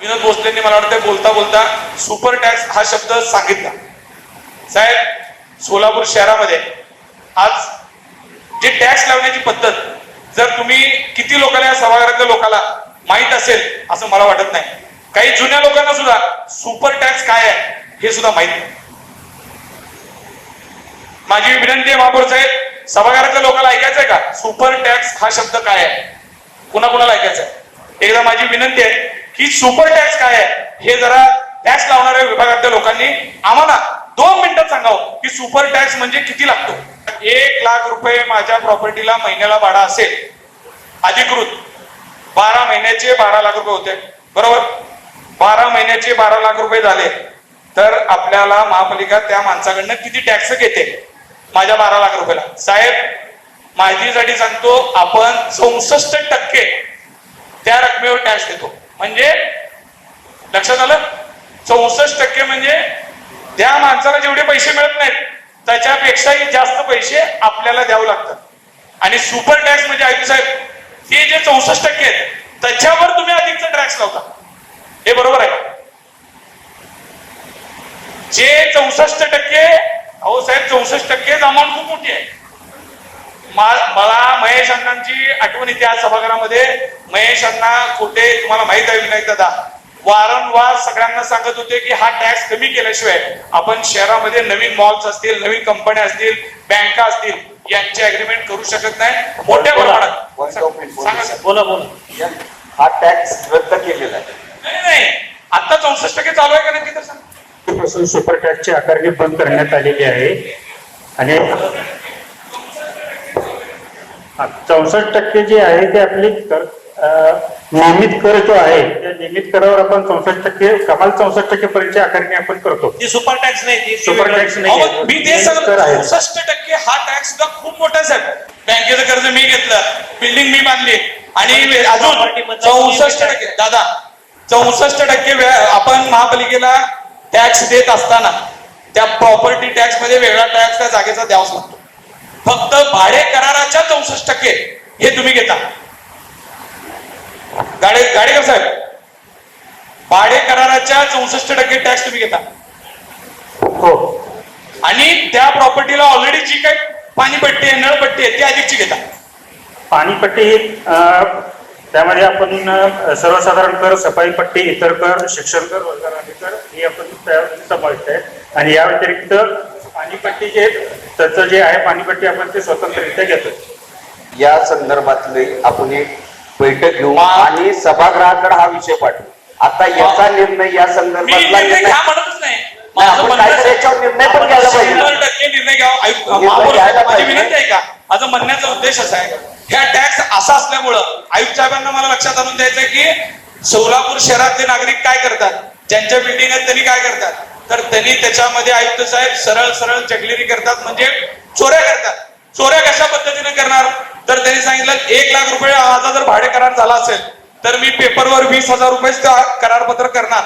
विनोद भोसलेंनी मला वाटतं बोलता बोलता सुपर टॅक्स हा शब्द सांगितला. साहेब, सोलापूर शहरामध्ये आज जे टॅक्स लावण्याची पद्धत जर तुम्ही किती लोकांना या सभागृहातल्या लोकांना माहित असेल असं मला वाटत नाही. काही जुन्या लोकांना सुद्धा सुपर टॅक्स काय आहे हे सुद्धा माहित नाही. माझी विनंती आहे महापौर साहेब, सभागृहातल्या लोकांना ऐकायचंय का सुपर टॅक्स हा शब्द काय आहे? कुणाला ऐकायचं आहे? एकदा माझी विनंती आहे की सुपर टॅक्स काय आहे हे जरा टॅक्स लावणाऱ्या विभागातल्या लोकांनी आम्हाला 2 मिनिटात सांगावं की सुपर टॅक्स म्हणजे किती लागतो. 1 लाख रुपये माझ्या प्रॉपर्टीला महिन्याला भाडा असेल अधिकृत, 12 महिन्याचे 12 लाख रुपये होते, बरोबर? 12 महिन्याचे 12 लाख रुपये झाले तर आपल्याला महापालिका त्या माणसाकडनं किती टॅक्स घेते माझ्या 12 लाख रुपयाला? साहेब, माहितीसाठी सांगतो, आपण 64% त्या रकमेवर टॅक्स देतो. म्हणजे लक्षात आलं? 64% म्हणजे त्या माणसाला जेवढे पैसे मिळत नाहीत त्याच्यापेक्षाही जास्त पैसे आपल्याला द्यावं लागतात. आणि सुपर टॅक्स म्हणजे ऐकू साहेब, हे जे 64% आहेत त्याच्यावर तुम्ही अधिकचा टॅक्स लावता. हे बरोबर आहे? जे 64%, अहो साहेब 64% अमाऊंट खूप मोठी आहे. मला महेश अण्णांची आठवण येते आज सभागृहामध्ये. महेश अण्णा खोटे, तुम्हाला माहित आहे विनायक दादा, वारंवार सगळ्यांना सांगत होते की हा टॅक्स कमी केल्याशिवाय आपण शहरामध्ये नवीन मॉल्स असतील, नवीन कंपन्या असतील, बँका असतील यांचे अग्रीमेंट करू शकत नाही मोठ्या प्रमाणात. बोला. हा टॅक्स रद्द केलेला आहे. नाही, आता 64% चालू आहे का नाही तिथं सांग. पासून सुपर टॅक्सची आकारणी बंद करण्यात आलेली आहे आणि 64% जे आहे ते आपली नियमित कर जो आहे त्या नियमित करावर आपण 64%, कमाल 64% पर्यंतची आकारणी आपण करतो. ती सुपर टॅक्स नाही, सुपर टॅक्स नाही. मी ते सांगतो 64% हा टॅक्स सुद्धा खूप मोठा आहे साहेब. बँकेचं कर्ज मी घेतलं, बिल्डिंग मी बांधली आणि अजून 64% दादा 64% आपण महापालिकेला टॅक्स देत असताना त्या प्रॉपर्टी टॅक्स मध्ये वेगळा टॅक्स त्या जागेचा द्यावाच लागतो. फक्त भाडे कराराच्या 64% हे तुम्ही घेता. गाडेकर साहेब, भाडे कराराच्या 64% टॅक्स तुम्ही घेता. हो. आणि त्या प्रॉपर्टीला ऑलरेडी जी काही पाणीपट्टी आहे, नळपट्टी आहे ती अधिकची घेता. पाणीपट्टी त्यामध्ये आपण सर्वसाधारण कर, सफाई पट्टी, इतर कर, शिक्षण कर, रोजगार कर हे आपण त्यामध्ये समाविष्ट आहे. आणि या व्यतिरिक्त पाणीपट्टी जे त्याचं जे आहे पाणीपट्टी आपण ते स्वतंत्ररित्या घेतो. या संदर्भातले आपण एक बैठक घेऊ आणि सभागृहाकडे हा विषय पाठवू. आता याचा निर्णय या संदर्भातला म्हणतच नाही, याच्यावर निर्णय पण घ्यायला पाहिजे. 100% निर्णय घ्यावा. माझी विनंती आहे का, माझा म्हणण्याचा उद्देश असा आहे, ह्या टॅक्स असा असल्यामुळं आयुक्त साहेबांना मला लक्षात आणून द्यायचं की सोलापूर शहरातले नागरिक काय करतात, ज्यांच्या बिल्डिंग आहेत त्यांनी काय करतात, तर त्यांनी त्याच्यामध्ये आयुक्त साहेब सरळ चकलेरी करतात, म्हणजे चोऱ्या करतात. चोऱ्या कशा पद्धतीने करणार, तर त्यांनी सांगितलं 1 लाख रुपये माझा जर भाडे करार झाला असेल तर मी पेपरवर 20,000 रुपये करारपत्र करणार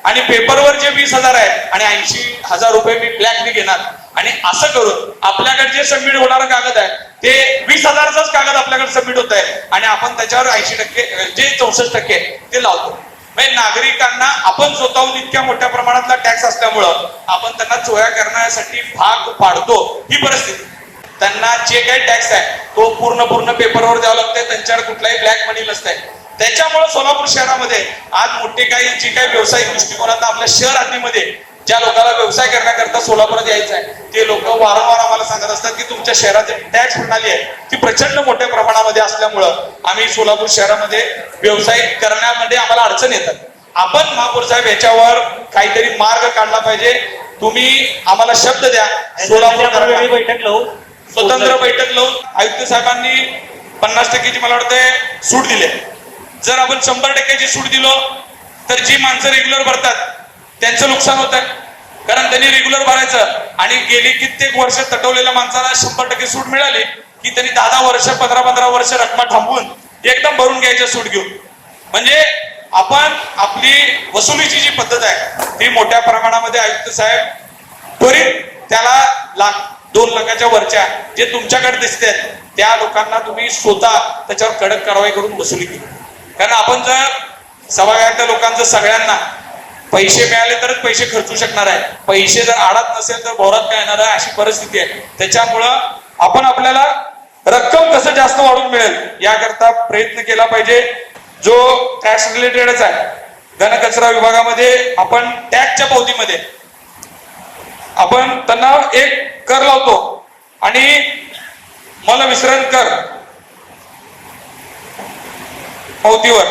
आणि पेपरवर जे 20,000 आहे आणि 80,000 रुपये मी ब्लॅकने घेणार. आणि असं करून आपल्याकडे जे सबमिट होणारा कागद आहे ते 20,000चाच कागद आपल्याकडे सबमिट होत आहे आणि आपण त्याच्यावर 80% जे 64% ते लावतो. म्हणजे नागरिकांना आपण स्वतःहून इतक्या मोठ्या प्रमाणातला टॅक्स असल्यामुळं आपण त्यांना चोऱ्या करण्यासाठी भाग पाडतो. ही परिस्थिती. त्यांना जे काही टॅक्स आहे तो पूर्ण पेपरवर द्यावा लागतंय, त्यांच्यावर कुठलाही ब्लॅक मनी नसतंय. त्याच्यामुळे सोलापूर शहरामध्ये आज मोठे काही जी काही व्यावसायिक दृष्टिकोनात आपल्या शहर हद्दीमध्ये ज्या लोकांना व्यवसाय करण्याकरता सोलापुरात यायचं आहे ते लोक वारंवार आम्हाला सांगत असतात की तुमच्या शहराची टॅक्स प्रणाली आहे ती प्रचंड मोठ्या प्रमाणामध्ये असल्यामुळं आम्ही सोलापूर शहरामध्ये व्यवसाय करण्यामध्ये आम्हाला अडचण येतात. आपण महापौर साहेब याच्यावर काहीतरी मार्ग काढला पाहिजे. तुम्ही आम्हाला शब्द द्या, सोलापूर बैठक लावू, स्वतंत्र बैठक लावून आयुक्त साहेबांनी 50%ची मला वाटतं सूट दिली. जर आपण 100%ची सूट दिलो तर जी माणसं रेग्युलर भरतात त्यांचं नुकसान होत आहे, कारण त्यांनी रेग्युलर भरायचं आणि गेली कित्येक वर्ष तटवलेल्या माणसाला 100% सूट मिळाली की त्यांनी 10 वर्ष 15 वर्ष रक्कम थांबवून एकदम भरून घ्यायचं सूट घेऊन. म्हणजे आपण आपली वसुलीची जी पद्धत आहे ती मोठ्या प्रमाणामध्ये आयुक्त साहेब त्वरित त्याला 2 लाखाच्या वरच्या जे तुमच्याकडे दिसते त्या लोकांना तुम्ही स्वतः त्याच्यावर कडक कारवाई करून वसुली केली. कारण आपण जर सभागृहातल्या लोकांचं सगळ्यांना पैसे मिळाले तरच पैसे खर्चू शकणार आहे. पैसे जर आडात नसेल तर भोरात काय येणार आहे अशी परिस्थिती आहे. त्याच्यामुळं आपण आपल्याला रक्कम कसं जास्त वाढून मिळेल याकरता प्रयत्न केला पाहिजे. जो टॅक्स रिलेटेडच आहे, घनकचरा विभागामध्ये आपण टॅक्सच्या पावतीमध्ये आपण त्यांना एक कर लावतो आणि मल मिश्रण कर पावतीवर,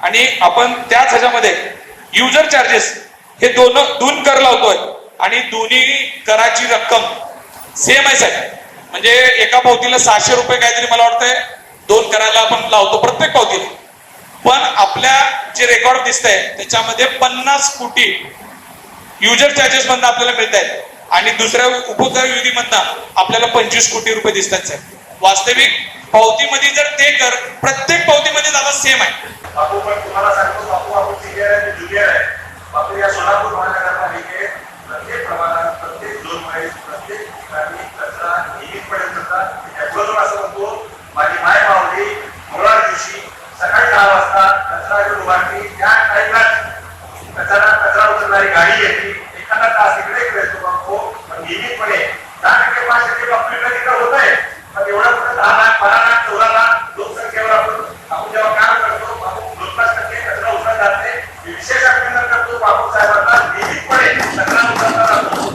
आणि आपण त्याच ह्याच्यामध्ये युजर चार्जेस हे दोन कर लावतोय आणि दोन्ही कराची रक्कम सेम आहे साहेब. म्हणजे एका पावतीला 600 रुपये काहीतरी मला वाटतंय 2 करायला आपण लावतो प्रत्येक पावतीला. पण आपल्या जे रेकॉर्ड दिसतंय त्याच्यामध्ये 50 कोटी युजर चार्जेस मधनं आपल्याला मिळत आहेत आणि दुसऱ्या उपकर विधी मधनं आपल्याला 25 कोटी रुपये दिसतात साहेब. वास्तविक पावतीमध्ये जर ते कर प्रत्येक पावतीमध्ये दादा सेम आहे. बापू पण तुम्हाला सांगतो, बापू आपण सिनियर आहे, ज्युनियर आहे. बापू या सोलापूर महानगरपालिकेत प्रत्येक प्रमाणात प्रत्येक झोन वाईज प्रत्येक ठिकाणी कचरा नियमितपणे करतात. याबरोबर असं म्हणतो, माझी माय मावली मंगळवार दिवशी सकाळी 10 वाजता कचरा घेऊन उभारली. त्या टाईमलाच कचरा उचलणारी गाडी येते. एखादा तास इकडे येतो बापू, पण नियमितपणे 10% 5% आपल्याला तिकडे होत आहे. पण एवढं कुठं 10 लाख 12 लाख 14 लाख लोकसंख्येवर आपण जेव्हा काम करतो, बापू 2-5% कचरा उचलत जाते. विशेष अभिनंदन करतो बापू साहेबांना. नियमितपणे कचरा उचलता जातो.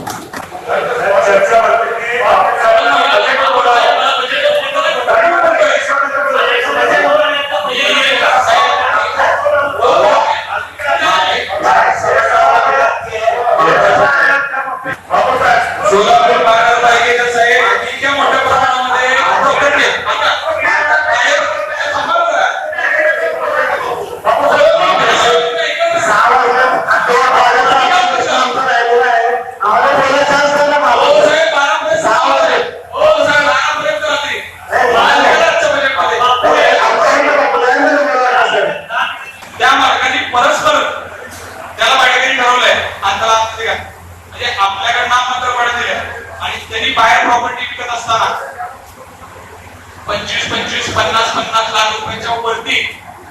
सोलापूर महानगरपालिकेचं साहेब इतक्या मोठ्या प्रमाणामध्ये त्या मार्गाने परस्पर त्याला बैठकीने ठरवलंय अंतराळ म्हणजे आपल्याकडे नाममात्र भाडं दिलं आणि त्यांनी बाहेर प्रॉपर्टी विकत असताना 25-50 लाख रुपयाच्या वरती,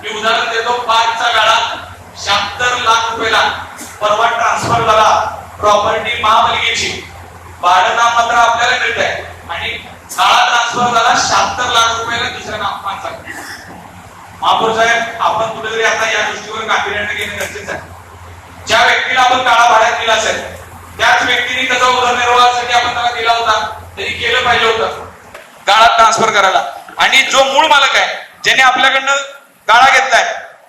मी उदाहरण देतो, पाचचा गाळा 76 लाख रुपयाला परवा ट्रान्सफर झाला. प्रॉपर्टी महापालिकेची, भाडं नाममात्र आपल्याला मिळत आहे आणि गाळा ट्रान्सफर झाला 76 लाख रुपयाला दुसऱ्या माणसाला. महापौर साहेब, आपण कुठेतरी आता या गोष्टीवर गांभीर्याने घेणं गरजेचं आहे. ज्या व्यक्तीला आपण गाळा भाड्यात दिला असेल त्याच व्यक्तीने त्याचा उदरनिर्वाहासाठी आपण त्याला दिला होता, त्यांनी केलं पाहिजे होतं गाळा ट्रान्सफर करायला. आणि जो मूळ मालक आहे ज्याने आपल्याकडनं गाळा घेतलाय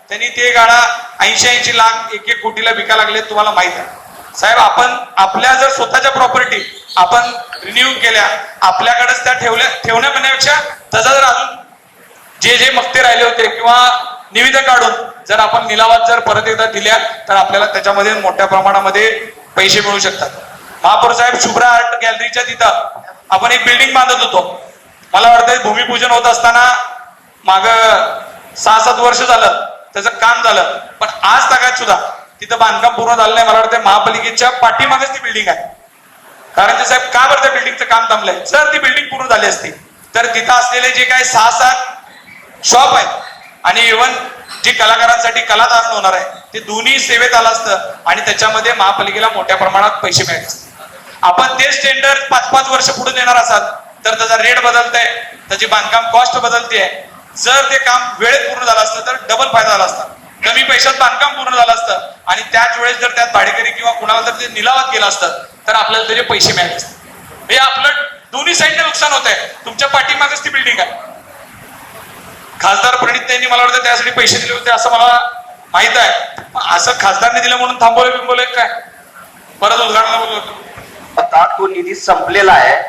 त्यांनी ते गाळा 80-80 लाख 1-1 कोटीला विकायला लागले. तुम्हाला माहित आहे साहेब, आपण आपल्या जर स्वतःच्या प्रॉपर्टी आपण रिन्यू केल्या, आपल्याकडेच त्या ठेवण्या म्हणण्यापेक्षा त्याचा जर अजून जे मक्ते राहिले होते किंवा निविदा काढून जर आपण निलावात जर परत एकदा दिल्या तर आपल्याला त्याच्यामध्ये मोठ्या प्रमाणामध्ये पैसे मिळू शकतात. महापौर साहेब, शुभ्रा आर्ट गॅलरीच्या तिथं आपण एक बिल्डिंग बांधत होतो. मला वाटतं भूमिपूजन होत असताना माग 6-7 वर्ष झालं त्याचं काम झालं, पण आज तागायत सुद्धा तिथं बांधकाम पूर्ण झालं नाही. मला वाटतं महापालिकेच्या पाठीमागच ती बिल्डिंग आहे. कारण ते साहेब का बरं त्या बिल्डिंगचं काम थांबलंय? जर ती बिल्डिंग पूर्ण झाली असती तर तिथं असलेले जे काही 6-7 शॉप आहेत आणि इव्हन जी कलाकारांसाठी कलादालन होणार आहे ते दोन्ही सेवेत आलं असतं आणि त्याच्यामध्ये महापालिकेला मोठ्या प्रमाणात पैसे मिळाले असते. आपण तेच टेंडर 5-5 वर्ष पुढे देणार असाल तर त्याचा रेट बदलतंय, त्याची बांधकाम कॉस्ट बदलते. जर ते काम वेळेत पूर्ण झालं असतं तर डबल फायदा झाला असता. कमी पैशात बांधकाम पूर्ण झालं असतं आणि त्याच वेळेस जर त्यात भाडेकरी किंवा कुणाला जर ते निलावात केलं असतं तर आपल्याला त्याचे पैसे मिळाले असते. हे आपलं दोन्ही साईडने नुकसान होत आहे. तुमच्या पाठीमागच ती बिल्डिंग आहे. खासदार प्रणित यांनी मला वाटतं त्यासाठी पैसे दिले होते असं मला माहित आहे. असं खासदारने दिलं म्हणून थांबवले काय? परत उद्घाटनाला बोलवतो. आता तो निधी संपलेला आहे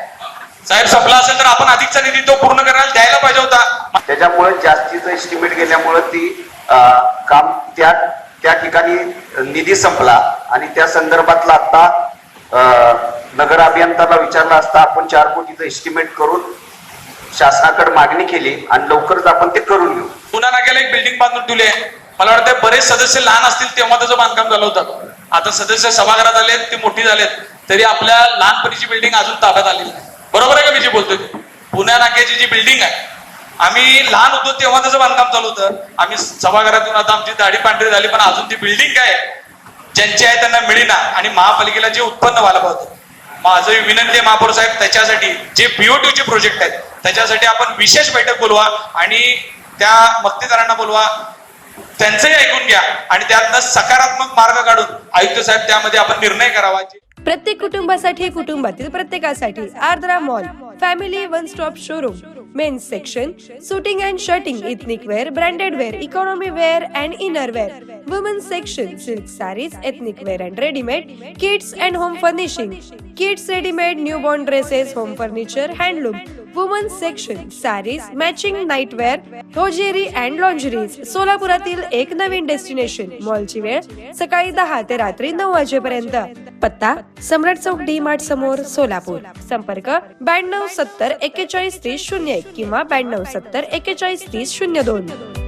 साहेब. संपला असेल तर आपण अधिकचा निधी तो पूर्ण करायला द्यायला पाहिजे होता. त्याच्यामुळे जास्तीचं एस्टिमेट गेल्यामुळे ती काम त्या ठिकाणी निधी संपला आणि त्या संदर्भातला आता नगर अभियंत्याला विचारला असता आपण 4 कोटीचं एस्टिमेट करून शासनाकडे मागणी केली आणि लवकरच आपण ते करून घेऊ. पुन्हा नाक्याला एक बिल्डिंग बांधून ठेवली आहे. मला वाटतं बरेच सदस्य लहान असतील तेव्हा त्याचं बांधकाम झालं होतं. आता सदस्य सभागृहात आलेत, ते मोठी झालेत, तरी आपल्या लहानपणीची बिल्डिंग अजून ताब्यात आलेली नाही. बरोबर आहे का मी जे बोलतोय? पुण्या नाक्याची जी बिल्डिंग आहे आम्ही लहान होतो तेव्हा त्याचं बांधकाम चालू होतं. आम्ही सभागृहातून आता आमची दाढी पांढरी झाली, पण अजून ती बिल्डिंग काय ज्यांची आहे त्यांना मिळेना. आणि महापालिकेला जे उत्पन्न व्हायला पाहिजे, माझं विनंती आहे महापौर साहेब, त्याच्यासाठी जे BOT चे प्रोजेक्ट आहेत त्याच्यासाठी आपण विशेष बैठक बोलवा आणि त्या मक्तेदारांना बोलवा, त्यांचंही ऐकून घ्या आणि त्यातनं सकारात्मक मार्ग काढून आयुक्त साहेब त्यामध्ये आपण निर्णय करावा. प्रत्येक कुटुंबासाठी, कुटुंबातील प्रत्येकासाठी Ardra mall family one stop showroom. Men's section, shooting and shirting, ethnic wear, branded wear, economy wear and inner wear. Women's section, silk saris, ethnic wear and readymade, kids and home furnishing, kids readymade, newborn dresses, home furniture, handloom. Women's section, saris, matching nightwear, hosiery and lingeries. सोलापुरातील एक नवीन destination. मॉलची वेळ सकाळी 10 ते रात्री 9 वाजेपर्यंत. पत्ता सम्राट चौक डी मार्ट समोर, सोलापूर. संपर्क 92 70 41 30 01 किंवा 92 70 41 30 02.